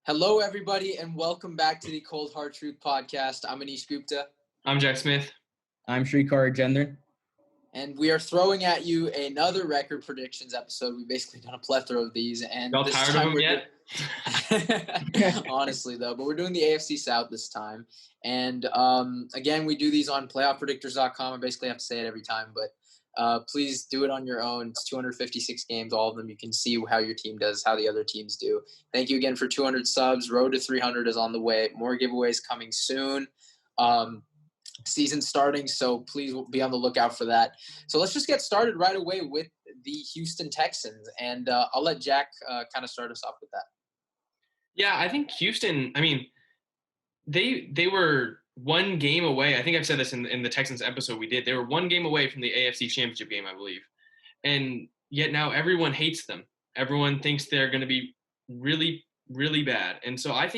Hello, everybody, and welcome back to the Cold Hard Truth Podcast. I'm Anish Gupta. I'm Jack Smith. I'm Shrikar Gendran. And we are throwing at you another record predictions episode. We've basically done a plethora of these. And Y'all this tired time of them yet? Honestly, though. But we're doing the AFC South this time. And, again, we do these on playoffpredictors.com. I basically have to say it every time. But please do it on your own. It's 256 games, all of them. You can see how your team does, how the other teams do. Thank you again for 200 subs. Road to 300 is on the way. More giveaways coming soon. Season starting, so please be on the lookout for that. So let's just get started right away with the Houston Texans. And I'll let Jack kind of start us off with that. Yeah, I think Houston, they were one game away. I think I've said this in the Texans episode we did. They were one game away from the AFC Championship game, I believe. And yet now everyone hates them. Everyone thinks they're going to be really, really bad. And so I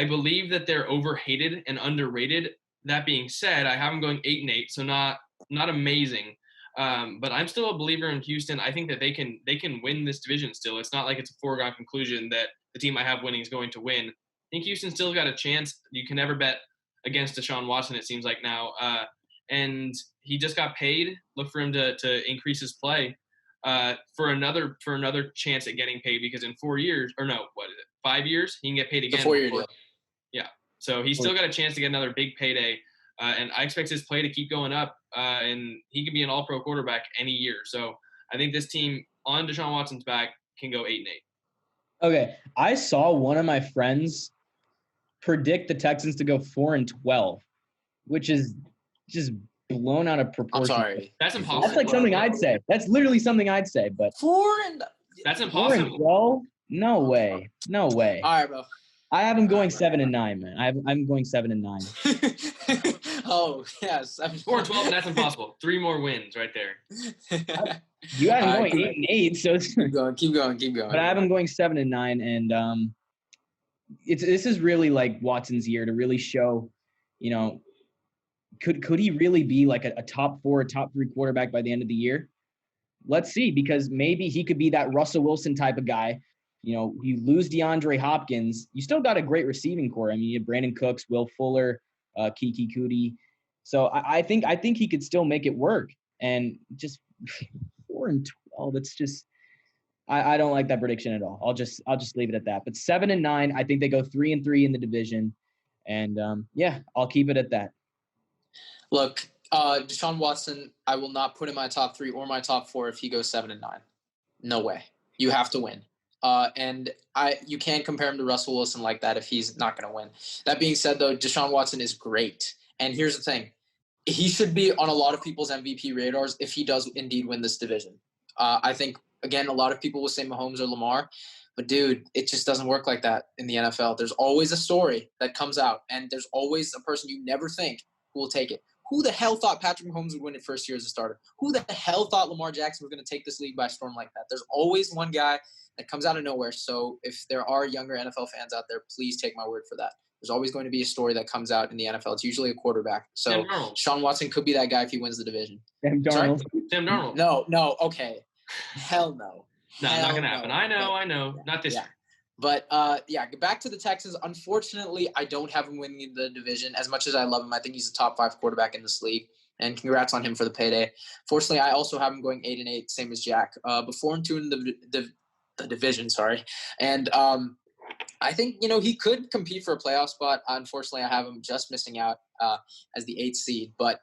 believe that they're overhated and underrated. That being said, I have them going 8-8, so not amazing. But I'm still a believer in Houston. I think that they can win this division still. It's not like it's a foregone conclusion that the team I have winning is going to win. I think Houston still got a chance. You can never bet against Deshaun Watson, it seems like now. And he just got paid. Look for him to increase his play for another chance at getting paid, because in 4 years, or no, what is it, 5 years, he can get paid again. The 4-year deal. Yeah. So he's still got a chance to get another big payday. And I expect his play to keep going up. And he can be an all-pro quarterback any year. So I think this team on Deshaun Watson's back can go 8-8. Okay. I saw one of my friends predict the Texans to go 4-12, which is just blown out of proportion. I'm sorry. That's impossible. That's like something I'd say. That's literally something I'd say. But that's impossible. 4-12? No way. No way. All right, bro. I have them going 7-9, man. I'm going 7-9. Oh, yes. 4-12, and that's impossible. 3 more wins right there. You have them going 8-8, so keep going. But I have them going 7-9, and this is really like Watson's year to really show, could he really be like a top 4, top 3 quarterback by the end of the year? Let's see, because maybe he could be that Russell Wilson type of guy. You lose DeAndre Hopkins, you still got a great receiving core. I mean, you have Brandon Cooks, Will Fuller, Kiki Cootie. So I think he could still make it work. And just 4-12, it's just I don't like that prediction at all. I'll just leave it at that. But 7-9, I think they go 3-3 in the division. And I'll keep it at that. Look, Deshaun Watson, I will not put in my top 3 or my top 4 if he goes 7-9. No way. You have to win. And you can't compare him to Russell Wilson like that if he's not going to win. That being said, though, Deshaun Watson is great. And here's the thing. He should be on a lot of people's MVP radars if he does indeed win this division. I think, again, a lot of people will say Mahomes or Lamar. But, dude, it just doesn't work like that in the NFL. There's always a story that comes out, and there's always a person you never think who will take it. Who the hell thought Patrick Mahomes would win it first year as a starter? Who the hell thought Lamar Jackson was going to take this league by storm like that? There's always one guy that comes out of nowhere. So if there are younger NFL fans out there, please take my word for that. There's always going to be a story that comes out in the NFL. It's usually a quarterback. So Sean Watson could be that guy if he wins the division. Sam Darnold. Sam Darnold. No, okay. Hell no. No, not going to happen. I know. Not this year. But, back to the Texans. Unfortunately, I don't have him winning the division. As much as I love him, I think he's a top 5 quarterback in this league. And congrats on him for the payday. Fortunately, I also have him going 8-8, same as Jack. But 4-2 in the division, sorry. And I think, he could compete for a playoff spot. Unfortunately, I have him just missing out as the 8th seed. But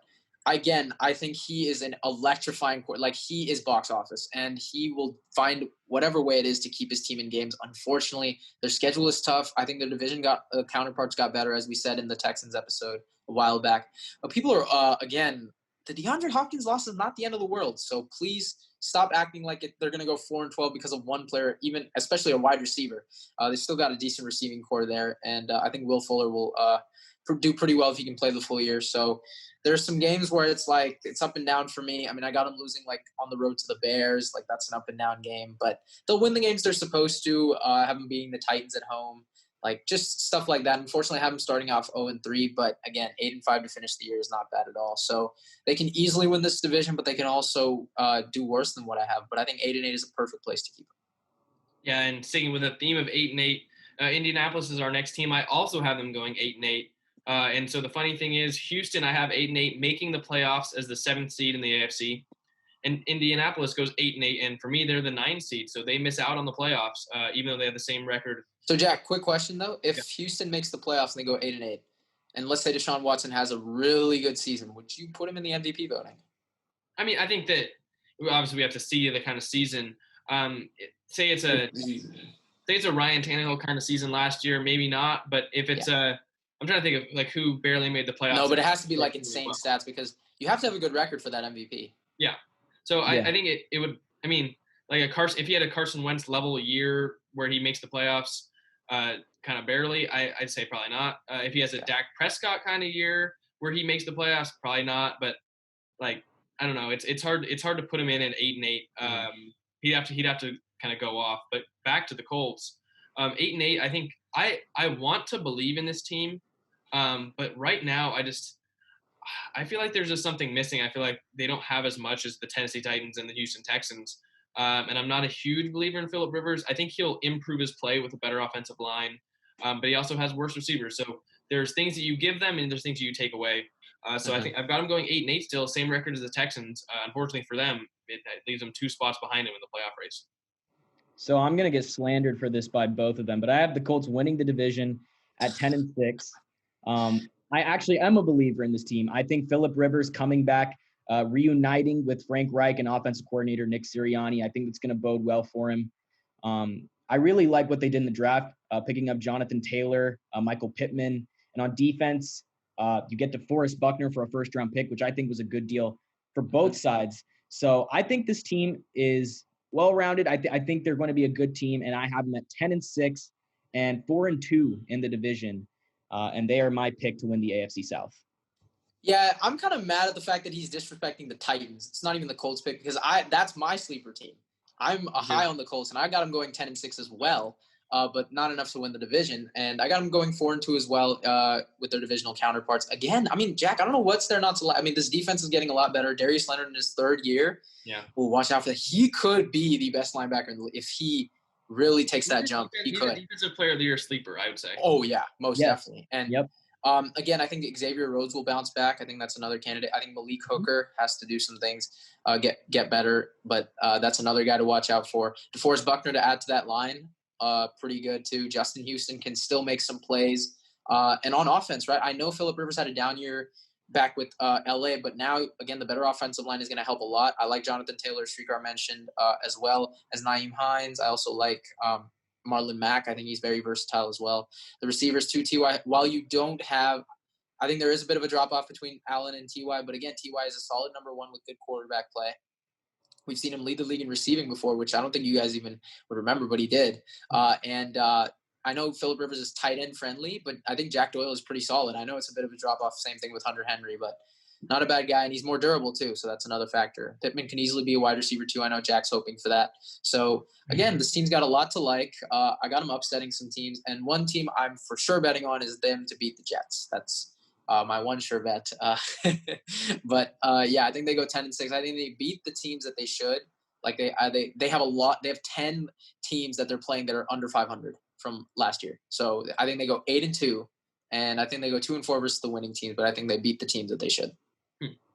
again, I think he is an electrifying – like, he is box office. And he will find whatever way it is to keep his team in games. Unfortunately, their schedule is tough. I think their division counterparts got better, as we said in the Texans episode a while back. But people are, again, the DeAndre Hopkins loss is not the end of the world. So please stop acting like they're going to go 4-12 because of one player, even especially a wide receiver. They still got a decent receiving core there. And I think Will Fuller will do pretty well if he can play the full year. So there's some games where it's like it's up and down for me. I mean, I got them losing like on the road to the Bears. Like that's an up and down game. But they'll win the games they're supposed to, have them beating the Titans at home. Like just stuff like that. Unfortunately, I have them starting off 0-3, but again, 8-5 to finish the year is not bad at all. So they can easily win this division, but they can also do worse than what I have. But I think 8-8 is a perfect place to keep them. Yeah, and sticking with the theme of 8-8, Indianapolis is our next team. I also have them going 8-8. And so the funny thing is, Houston, I have 8-8, making the playoffs as the 7th seed in the AFC. And Indianapolis goes 8-8, and for me, they're the 9th seed, so they miss out on the playoffs, even though they have the same record. So, Jack, quick question though: if Houston makes the playoffs and they go 8-8, and let's say Deshaun Watson has a really good season, would you put him in the MVP voting? I mean, I think that obviously we have to see the kind of season. Say it's a Ryan Tannehill kind of season last year, maybe not. But if it's I'm trying to think of like who barely made the playoffs. No, but it has to be like insane stats because you have to have a good record for that MVP. Yeah. So I think it would. I mean, like if he had a Carson Wentz level year where he makes the playoffs, kind of barely, I'd say probably not. If he has a Dak Prescott kind of year where he makes the playoffs, probably not. But like I don't know, it's hard to put him in at 8-8. He'd have to kind of go off. But back to the Colts, 8-8. I think I want to believe in this team, but right now I feel like there's just something missing. I feel like they don't have as much as the Tennessee Titans and the Houston Texans. And I'm not a huge believer in Phillip Rivers. I think he'll improve his play with a better offensive line, but he also has worse receivers. So there's things that you give them and there's things that you take away. So I think I've got them going 8-8 still, same record as the Texans. Unfortunately for them, it leaves them 2 spots behind him in the playoff race. So I'm going to get slandered for this by both of them, but I have the Colts winning the division at 10-6. I actually am a believer in this team. I think Phillip Rivers coming back, reuniting with Frank Reich and offensive coordinator Nick Sirianni, I think it's going to bode well for him. I really like what they did in the draft, picking up Jonathan Taylor, Michael Pittman. And on defense, you get DeForest Buckner for a first-round pick, which I think was a good deal for both sides. So I think this team is well-rounded. I think they're going to be a good team, and I have them at 10-6 and 4-2 in the division. And they are my pick to win the AFC South. Yeah, I'm kind of mad at the fact that he's disrespecting the Titans. It's not even the Colts pick because that's my sleeper team. I'm high on the Colts, and I got them going 10-6 as well, but not enough to win the division. And I got them going 4-2 as well with their divisional counterparts. Again, I mean, Jack, I don't know what's there not to like. I mean, this defense is getting a lot better. Darius Leonard in his 3rd year. Yeah. Well, watch out for that. He could be the best linebacker in the league if he really takes that jump. He's a defensive player of the year sleeper, I would say. Oh, yeah, most definitely. And again, I think Xavier Rhodes will bounce back. I think that's another candidate. I think Malik Hooker has to do some things, get better, but that's another guy to watch out for. DeForest Buckner to add to that line, pretty good too. Justin Houston can still make some plays. And on offense, right, I know Phillip Rivers had a down year back with LA, but now, again, the better offensive line is going to help a lot. I like Jonathan Taylor, Shrikar mentioned, as well as Nyheim Hines. I also like Marlon Mack. I think he's very versatile as well. The receivers too, T.Y. While you don't have, I think there is a bit of a drop-off between Allen and T.Y., but again, T.Y. is a solid number 1 with good quarterback play. We've seen him lead the league in receiving before, which I don't think you guys even would remember, but he did. I know Phillip Rivers is tight end friendly, but I think Jack Doyle is pretty solid. I know it's a bit of a drop-off, same thing with Hunter Henry, but not a bad guy, and he's more durable too, so that's another factor. Pittman can easily be a wide receiver too. I know Jack's hoping for that. So, again, this team's got a lot to like. I got them upsetting some teams, and one team I'm for sure betting on is them to beat the Jets. That's my one sure bet. But, I think they go 10-6. I think they beat the teams that they should. Like, they have a lot. They have 10 teams that they're playing that are under 500 from last year. So, I think they go 8-2, and I think they go 2-4 versus the winning teams, but I think they beat the teams that they should.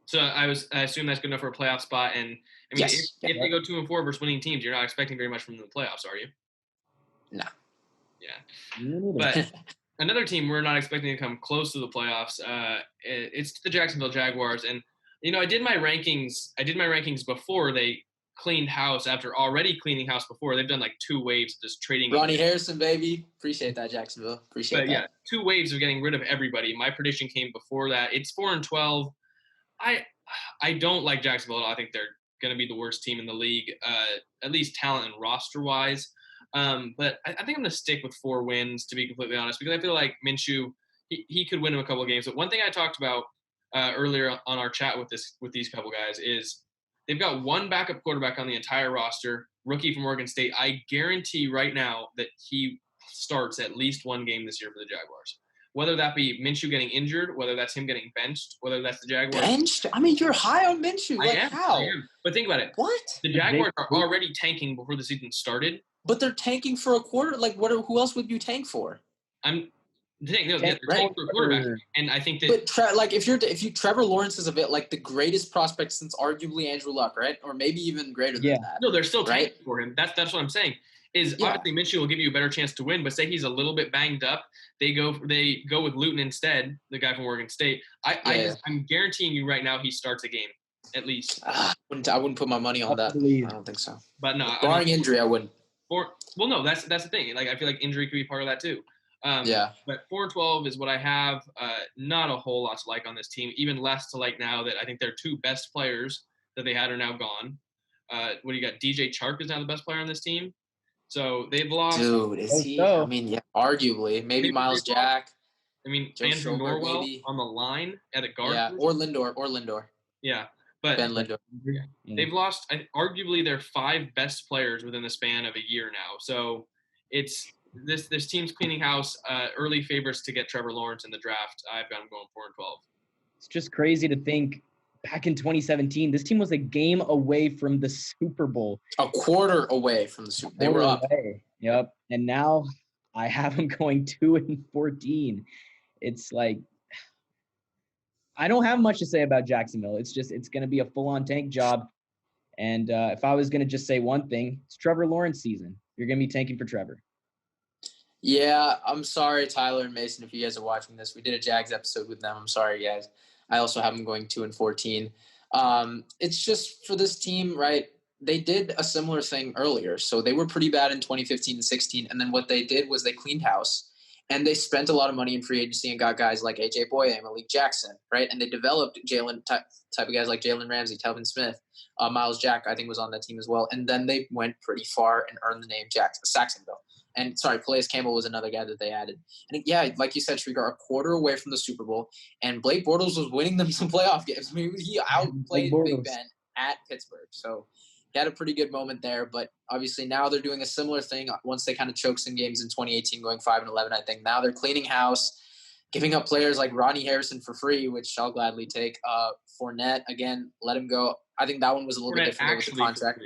So I assume that's good enough for a playoff spot. And I mean, if they go 2-4 versus winning teams, you're not expecting very much from the playoffs, are you? No. Yeah. But another team we're not expecting to come close to the playoffs, it's the Jacksonville Jaguars. And, I did my rankings before they cleaned house after already cleaning house before. They've done like 2 waves of just trading. Ronnie Harrison, baby. Appreciate that, Jacksonville. Appreciate that. Yeah, 2 waves of getting rid of everybody. My prediction came before that. It's 4-12. I don't like Jacksonville at all. I think they're going to be the worst team in the league, at least talent and roster-wise. But I think I'm going to stick with 4 wins, to be completely honest, because I feel like Minshew, he could win him a couple of games. But one thing I talked about earlier on our chat with these couple guys is they've got 1 backup quarterback on the entire roster, rookie from Oregon State. I guarantee right now that he starts at least 1 game this year for the Jaguars. Whether that be Minshew getting injured, whether that's him getting benched, whether that's the Jaguars. Benched? I mean, you're high on Minshew. Like, how? I am. But think about it. What? The Jaguars are already tanking before the season started. But they're tanking for a quarter. Like, who else would you tank for? I'm saying, no, they're Right. tanking for a quarterback. And I think that. But if Trevor Lawrence is a bit like the greatest prospect since arguably Andrew Luck, right? Or maybe even greater than that. No, they're still tanking right? for him. That's what I'm saying. Obviously Minshew will give you a better chance to win, but say he's a little bit banged up, they go with Luton instead, the guy from Oregon State. I'm guaranteeing you right now he starts a game at least. I wouldn't put my money on that. I don't think so. But no, barring injury, I wouldn't. No, that's the thing. Like I feel like injury could be part of that too. But 4-12 is what I have. Not a whole lot to like on this team. Even less to like now that I think their two best players that they had are now gone. What do you got? DJ Chark is now the best player on this team. So they've lost. Dude, is he? I mean, yeah, arguably. Maybe Miles Jack. I mean, Joe Andrew Schobert, Norwell maybe. on the line at a guard. Yeah, or Lindor. Yeah, but Ben Lindor. They've lost arguably their 5 best players within the span of a year now. So it's this team's cleaning house. Early favorites to get Trevor Lawrence in the draft. I've got him going 4-12. It's just crazy to think. Back in 2017, this team was a game away from the Super Bowl. A quarter away from the Super Bowl. They were up. Yep. And now I have them going 2-14. It's like, I don't have much to say about Jacksonville. It's going to be a full-on tank job. And if I was going to just say one thing, it's Trevor Lawrence season. You're going to be tanking for Trevor. Yeah, I'm sorry, Tyler and Mason, if you guys are watching this. We did a Jags episode with them. I'm sorry, guys. I also have them going 2-14. It's just for this team, right? They did a similar thing earlier. So they were pretty bad in 2015 and 16. And then what they did was they cleaned house and they spent a lot of money in free agency and got guys like AJ Boye, Malik Jackson, right? And they developed Jalen type of guys like Jalen Ramsey, Telvin Smith, Miles Jack, I think was on that team as well. And then they went pretty far and earned the name Saxonville. And Calais Campbell was another guy that they added. And yeah, like you said, Shriegar, a quarter away from the Super Bowl, and Blake Bortles was winning them some playoff games. I mean, he outplayed Big Ben at Pittsburgh. So he had a pretty good moment there. But obviously now they're doing a similar thing once they kind of choked some games in 2018, going 5-11, I think. Now they're cleaning house, giving up players like Ronnie Harrison for free, which I'll gladly take. Fournette, again, let him go. I think that one was a little bit different with the contract.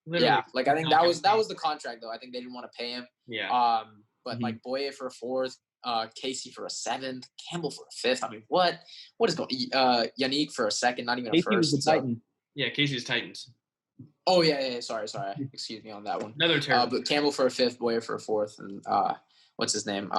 Yeah, like I think that was the contract though. I think they didn't want to pay him. Yeah. But like Boye for a 4th, Casey for a 7th, Campbell for a 5th. I mean, what is going? Yannick for a 2nd, not even a 1st. Casey was the Titan. Yeah, Casey's Titans. Oh yeah. Sorry. Excuse me on that one. Another terrible. But Campbell for a 5th, Boye for a 4th, and what's his name?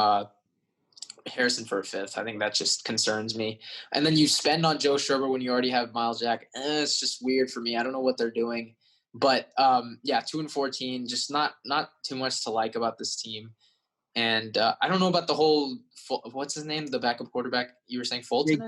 Harrison for a 5th. I think that just concerns me. And then you spend on Joe Schobert when you already have Miles Jack. It's just weird for me. I don't know what they're doing. But 2-14, just not too much to like about this team. And I don't know about the whole what's his name, the backup quarterback you were saying, Fulton?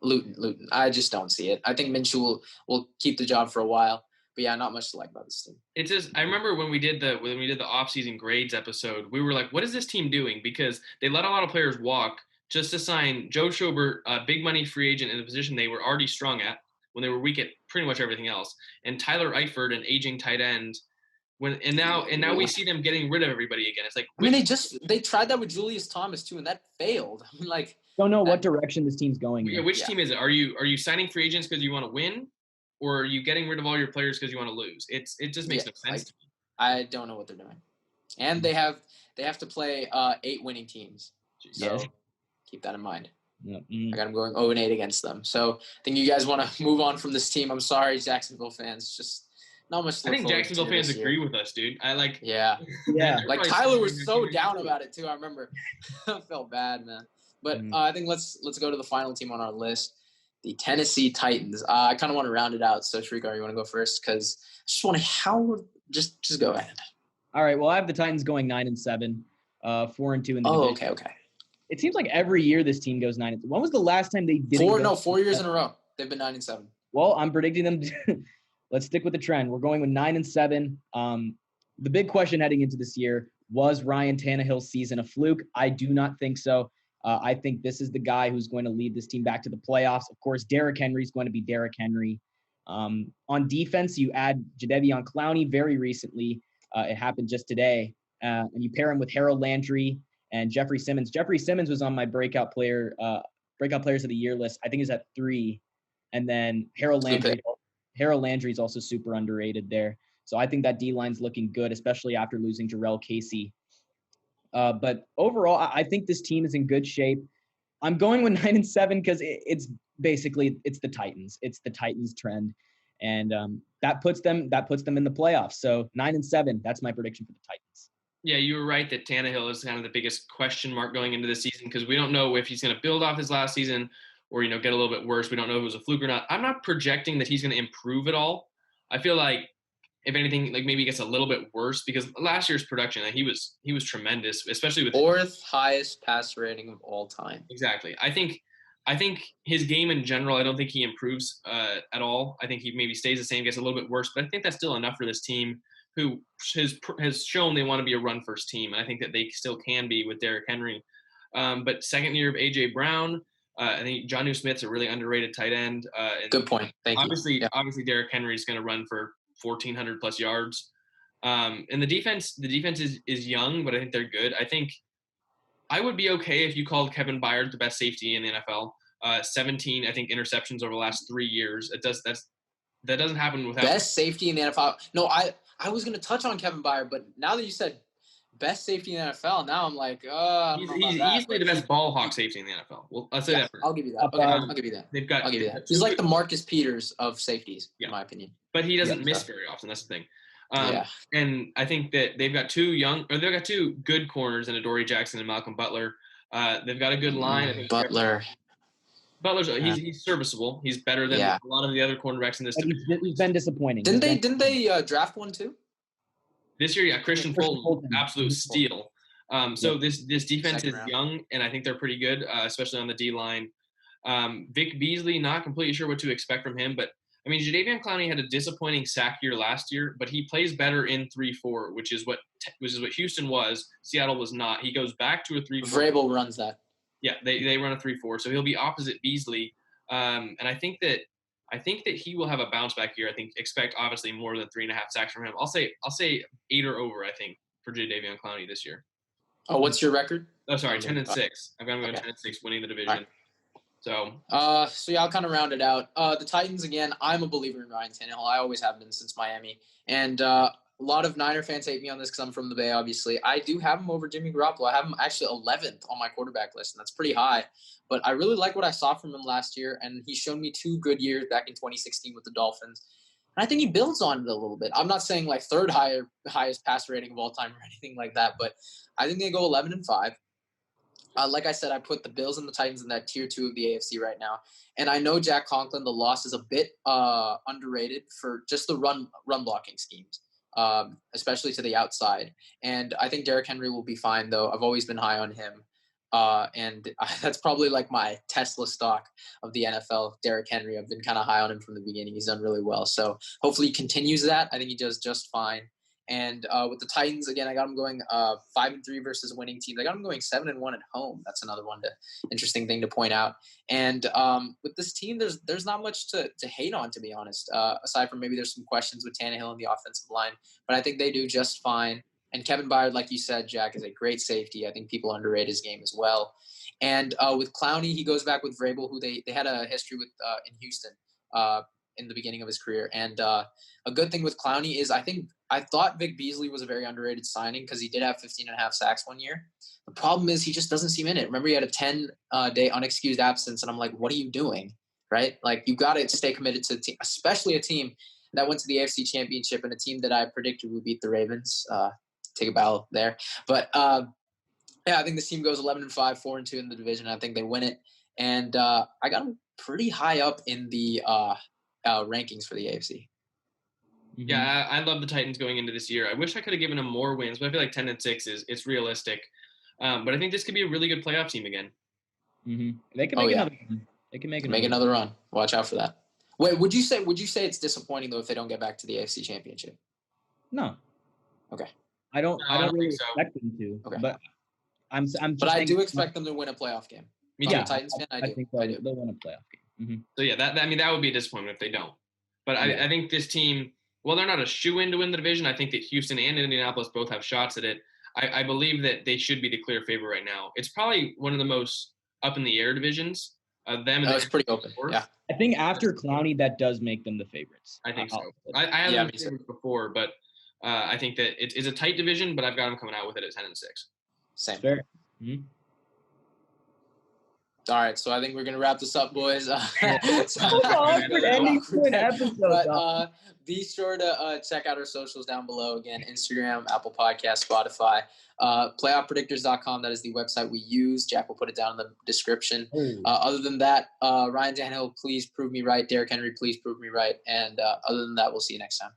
Luton. I just don't see it. I think Minshew will keep the job for a while. But yeah, not much to like about this team. It's just I remember when we did the offseason grades episode, we were like, what is this team doing? Because they let a lot of players walk just to sign Joe Schobert, a big money free agent in a position they were already strong at when they were weak at pretty much everything else, and Tyler Eifert, an aging tight end. Now we see them getting rid of everybody again. It's like they tried that with Julius Thomas too, and that failed. I mean, like don't know what direction this team's going. Yeah, which team is it? Are you signing free agents because you want to win, or are you getting rid of all your players because you want to lose? It just makes no sense to me. I don't know what they're doing, and they have to play 8 winning teams. So keep that in mind. I got them going 0-8 against them. So I think you guys want to move on from this team. I'm sorry, Jacksonville fans. Just not much. I think Jacksonville fans agree with us, dude. Yeah. Like Tyler was so down about it too. I remember. I felt bad, man. But I think let's go to the final team on our list, the Tennessee Titans. I kind of want to round it out. So Shriegar, you want to go first? Because I just want to just go ahead. All right. Well, I have the Titans going 9-7, 4-2 in the division. Okay. It seems like every year this team goes 9-7. When was the last time they did 4 years in a row. They've been 9-7. Well, I'm predicting them. Let's stick with the trend. We're going with 9-7. The big question heading into this year was Ryan Tannehill's season a fluke? I do not think so. I think this is the guy who's going to lead this team back to the playoffs. Of course, Derrick Henry is going to be Derrick Henry. On defense, you add Jadeveon Clowney very recently. It happened just today. And you pair him with Harold Landry and Jeffrey Simmons. Jeffrey Simmons was on my breakout players of the year list. I think he's at 3. And then Harold Landry is also super underrated there. So I think that D-line's looking good, especially after losing Jarrell Casey. But overall, I think this team is in good shape. I'm going with 9-7 because it's basically the Titans. It's the Titans trend, and that puts them in the playoffs. So 9-7, that's my prediction for the Titans. Yeah, you were right that Tannehill is kind of the biggest question mark going into the season because we don't know if he's going to build off his last season or get a little bit worse. We don't know if it was a fluke or not. I'm not projecting that he's going to improve at all. I feel like if anything, like maybe he gets a little bit worse because last year's production, he was tremendous, especially with 4th highest pass rating of all time. Exactly. I think his game in general, I don't think he improves at all. I think he maybe stays the same, gets a little bit worse, but I think that's still enough for this team who has shown they want to be a run-first team, and I think that they still can be with Derrick Henry. But second year of A.J. Brown, I think Jonnu Smith's a really underrated tight end. Good point. Thank you. Obviously, Derrick Henry is going to run for 1,400 plus yards. And the defense is young, but I think they're good. I think I would be okay if you called Kevin Byard the best safety in the NFL. 17, I think, interceptions over the last 3 years. That doesn't happen without best safety in the NFL. No, I was going to touch on Kevin Byard, but now that you said best safety in the NFL, now I'm like, he's easily the best ball hawk safety in the NFL. Well, I'll say that first. I'll give you that. Okay, I'll give you that. I'll give you that. He's like the Marcus Peters of safeties, in my opinion. But he doesn't miss very often. That's the thing. Yeah. And I think that they've got they've got two good corners in Adoree Jackson and Malcolm Butler. They've got a good line. I think Butler's he's serviceable. He's better than a lot of the other cornerbacks in this division. He's been disappointing. Didn't they draft one too? This year, Christian Fulton, absolute steal. So this defense is young, and I think they're pretty good, especially on the D line. Vic Beasley, not completely sure what to expect from him, but I mean, Jadeveon Clowney had a disappointing sack year last year, but he plays better in 3-4, which is what Houston was. Seattle was not. He goes back to a 3-4. Vrabel runs that. Yeah, they run a 3-4, so he'll be opposite Beasley. And I think that he will have a bounce back year. I think expect obviously more than 3.5 sacks from him. I'll say 8 or over. I think for Jadeveon Clowney this year. Oh, what's your record? Oh, sorry, 10-6. I'm going to go 10-6, winning the division. Right. So yeah, I'll kind of round it out. The Titans, again, I'm a believer in Ryan Tannehill. I always have been since Miami. And a lot of Niner fans hate me on this because I'm from the Bay, obviously. I do have him over Jimmy Garoppolo. I have him actually 11th on my quarterback list, and that's pretty high. But I really like what I saw from him last year, and he's shown me 2 good years back in 2016 with the Dolphins. And I think he builds on it a little bit. I'm not saying like third highest pass rating of all time or anything like that, but I think they go 11-5. Like I said, I put the Bills and the Titans in that tier 2 of the AFC right now. And I know Jack Conklin, the loss is a bit underrated for just the run blocking schemes, especially to the outside. And I think Derrick Henry will be fine, though. I've always been high on him. And that's probably like my Tesla stock of the NFL, Derrick Henry. I've been kind of high on him from the beginning. He's done really well. So hopefully he continues that. I think he does just fine. And with the Titans, again, I got them going 5-3 versus winning teams. I got them going 7-1 at home. That's another interesting thing to point out. And with this team, there's not much to hate on, to be honest, aside from maybe there's some questions with Tannehill and the offensive line. But I think they do just fine. And Kevin Byard, like you said, Jack, is a great safety. I think people underrate his game as well. And with Clowney, he goes back with Vrabel, who they had a history with in Houston in the beginning of his career. And a good thing with Clowney is I thought Vic Beasley was a very underrated signing because he did have 15.5 sacks one year. The problem is he just doesn't seem in it. Remember, he had a 10-day unexcused absence, and I'm like, what are you doing, right? Like, you got to stay committed to the team, especially a team that went to the AFC Championship and a team that I predicted would beat the Ravens. Take a bow there. But, yeah, I think this team goes 11-5, 4-2 in the division. I think they win it. And I got them pretty high up in the rankings for the AFC. Yeah, I love the Titans going into this year. I wish I could have given them more wins, but I feel like 10-6 is realistic. But I think this could be a really good playoff team again. Mm-hmm. They can make another run. They can make another run. Watch out for that. Wait, would you say it's disappointing though if they don't get back to the AFC Championship? No. Okay. I don't really expect them to. Okay. But but I do expect them to win a playoff game. Yeah, Titans fan, I think they'll win a playoff game. Mm-hmm. So yeah, that would be a disappointment if they don't. But I think this team, well, they're not a shoe-in to win the division. I think that Houston and Indianapolis both have shots at it. I believe that they should be the clear favorite right now. It's probably one of the most up-in-the-air divisions Them and That was pretty open. Yeah. I think after Clowney, that does make them the favorites. I think so. I had them favorites before, but I think that it's a tight division, but I've got them coming out with it at 10-6. Same. Fair. Mm-hmm. All right, so I think we're gonna wrap this up, boys. Awkward ending to an episode. But be sure to check out our socials down below. Again, Instagram, Apple Podcasts, Spotify, playoffpredictors.com. That is the website we use. Jack will put it down in the description. Other than that, Ryan Tannehill, please prove me right. Derrick Henry, please prove me right. And other than that, we'll see you next time.